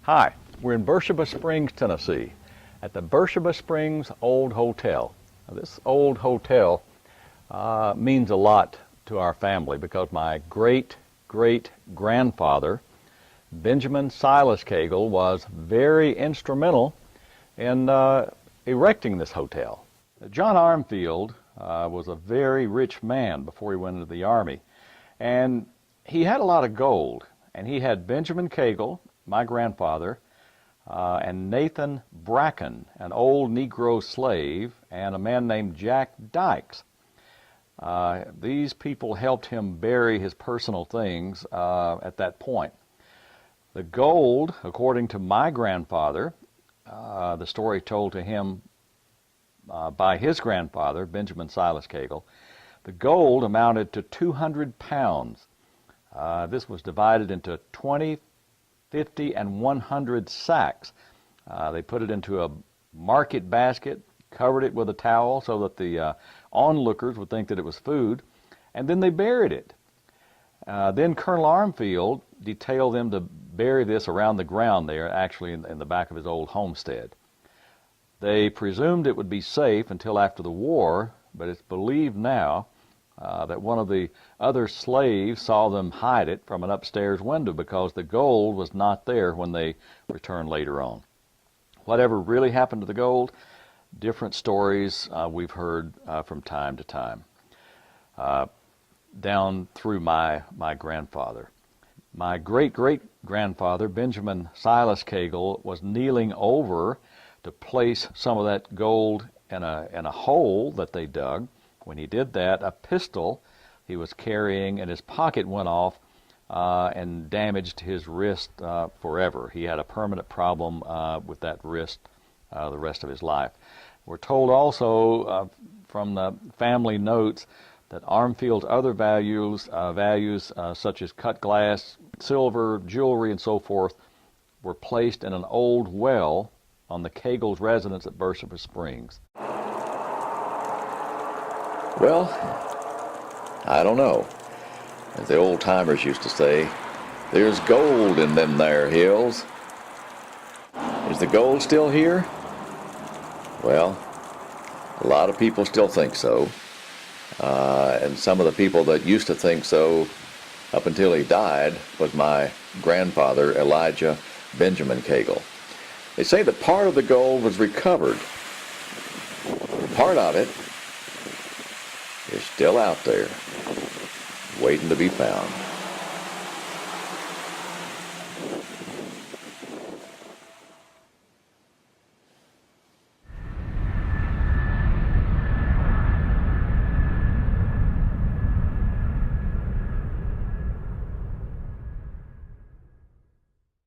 Hi, we're in Beersheba Springs, Tennessee, at the Beersheba Springs Old Hotel. Now, this old hotel means a lot to our family because my great-great-grandfather, Benjamin Silas Cagle, was very instrumental in erecting this hotel. John Armfield was a very rich man before he went into the Army, and he had a lot of gold, and he had Benjamin Cagle, my grandfather, and Nathan Bracken, an old Negro slave, and a man named Jack Dykes. These people helped him bury his personal things at that point. The gold, according to my grandfather, the story told to him by his grandfather, Benjamin Silas Cagle, the gold amounted to 200 pounds. This was divided into 20, 50, and 100 sacks. They put it into a market basket, covered it with a towel so that the onlookers would think that it was food, and then they buried it. Then Colonel Armfield detailed them to bury this around the ground there, actually in the back of his old homestead. They presumed it would be safe until after the war, but it's believed now that one of the other slaves saw them hide it from an upstairs window because the gold was not there when they returned later on. Whatever really happened to the gold, different stories we've heard from time to time, down through my grandfather. My great-great-grandfather, Benjamin Silas Cagle, was kneeling over to place some of that gold in a hole that they dug. When he did that, a pistol he was carrying in his pocket went off and damaged his wrist forever. He had a permanent problem with that wrist the rest of his life. We're told also from the family notes that Armfield's other values such as cut glass, silver, jewelry, and so forth were placed in an old well on the Cagle's residence at Beersheba Springs. Well, I don't know. As the old-timers used to say, there's gold in them there hills. Is the gold still here? Well, a lot of people still think so. And some of the people that used to think so up until he died was my grandfather, Elijah Benjamin Cagle. They say that part of the gold was recovered. Part of it is still out there, waiting to be found.